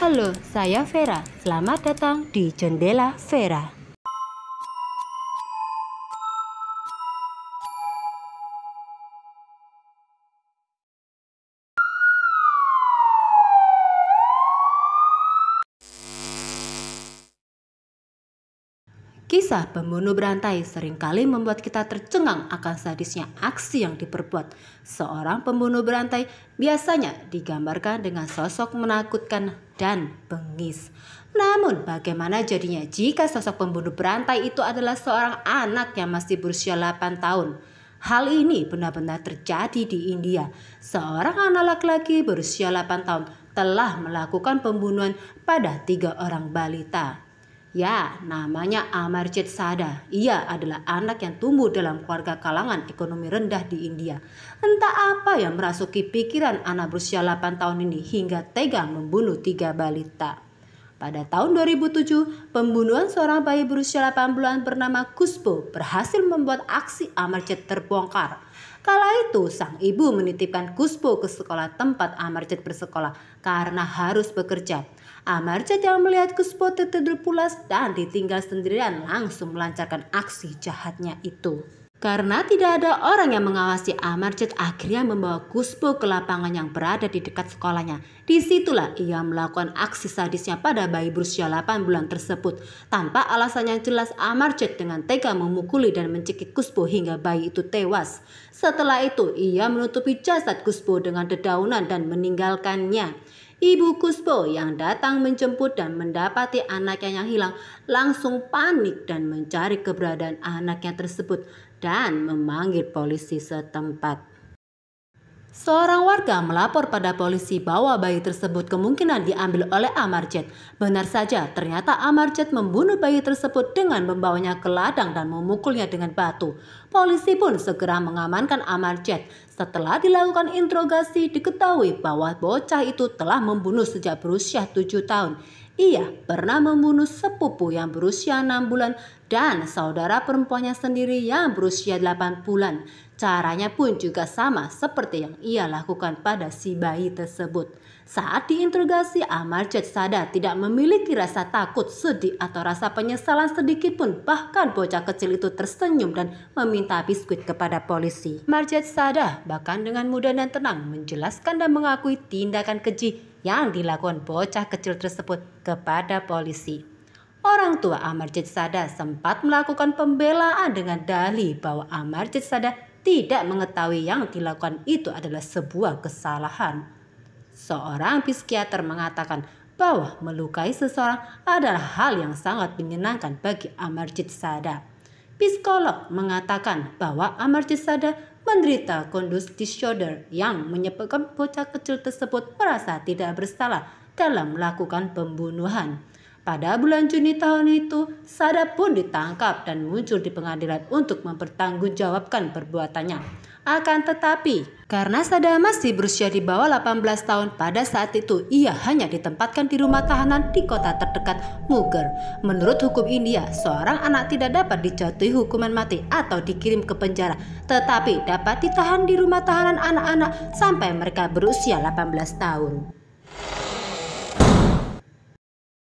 Halo, saya Vera. Selamat datang di Jendela Vera. Kisah pembunuh berantai seringkali membuat kita tercengang akan sadisnya aksi yang diperbuat. Seorang pembunuh berantai biasanya digambarkan dengan sosok menakutkan dan bengis. Namun bagaimana jadinya jika sosok pembunuh berantai itu adalah seorang anak yang masih berusia 8 tahun? Hal ini benar-benar terjadi di India. Seorang anak laki-laki berusia 8 tahun telah melakukan pembunuhan pada 3 orang balita. Ya, namanya Amarjit Sada. Ia adalah anak yang tumbuh dalam keluarga kalangan ekonomi rendah di India. Entah apa yang merasuki pikiran anak berusia 8 tahun ini hingga tega membunuh 3 balita. Pada tahun 2007, pembunuhan seorang bayi berusia 8 bulan bernama Kuspo berhasil membuat aksi Amarjit terbongkar. Kala itu, sang ibu menitipkan Kuspo ke sekolah tempat Amarjit bersekolah karena harus bekerja. Amarjit yang melihat Kuspo tertidur pulas dan ditinggal sendirian langsung melancarkan aksi jahatnya itu. Karena tidak ada orang yang mengawasi, Amarjit akhirnya membawa Kuspo ke lapangan yang berada di dekat sekolahnya. Disitulah ia melakukan aksi sadisnya pada bayi berusia 8 bulan tersebut. Tanpa alasan yang jelas, Amarjit dengan tega memukuli dan mencekik Kuspo hingga bayi itu tewas. Setelah itu, ia menutupi jasad Kuspo dengan dedaunan dan meninggalkannya. Ibu Kuspo yang datang menjemput dan mendapati anaknya yang hilang langsung panik dan mencari keberadaan anaknya tersebut dan memanggil polisi setempat. Seorang warga melapor pada polisi bahwa bayi tersebut kemungkinan diambil oleh Amarjit. Benar saja, ternyata Amarjit membunuh bayi tersebut dengan membawanya ke ladang dan memukulnya dengan batu. Polisi pun segera mengamankan Amarjit. Setelah dilakukan interogasi, diketahui bahwa bocah itu telah membunuh sejak berusia 7 tahun. Ia pernah membunuh sepupu yang berusia 6 bulan dan saudara perempuannya sendiri yang berusia 8 bulan. Caranya pun juga sama seperti yang ia lakukan pada si bayi tersebut. Saat diinterogasi, Amarjit Sada tidak memiliki rasa takut, sedih atau rasa penyesalan sedikit pun. Bahkan bocah kecil itu tersenyum dan meminta biskuit kepada polisi. Amarjit Sada bahkan dengan mudah dan tenang menjelaskan dan mengakui tindakan keji yang dilakukan bocah kecil tersebut kepada polisi. Orang tua Amarjit Sada sempat melakukan pembelaan dengan dalih bahwa Amarjit Sada tidak mengetahui yang dilakukan itu adalah sebuah kesalahan. Seorang psikiater mengatakan bahwa melukai seseorang adalah hal yang sangat menyenangkan bagi Amarjit Sada. Psikolog mengatakan bahwa Amarjit Sada menderita conduct disorder yang menyebabkan bocah kecil tersebut merasa tidak bersalah dalam melakukan pembunuhan. Pada bulan Juni tahun itu, Sada pun ditangkap dan muncul di pengadilan untuk mempertanggungjawabkan perbuatannya. Akan tetapi, karena Sada masih berusia di bawah 18 tahun, pada saat itu ia hanya ditempatkan di rumah tahanan di kota terdekat Munger. Menurut hukum India, seorang anak tidak dapat dijatuhi hukuman mati atau dikirim ke penjara, tetapi dapat ditahan di rumah tahanan anak-anak sampai mereka berusia 18 tahun.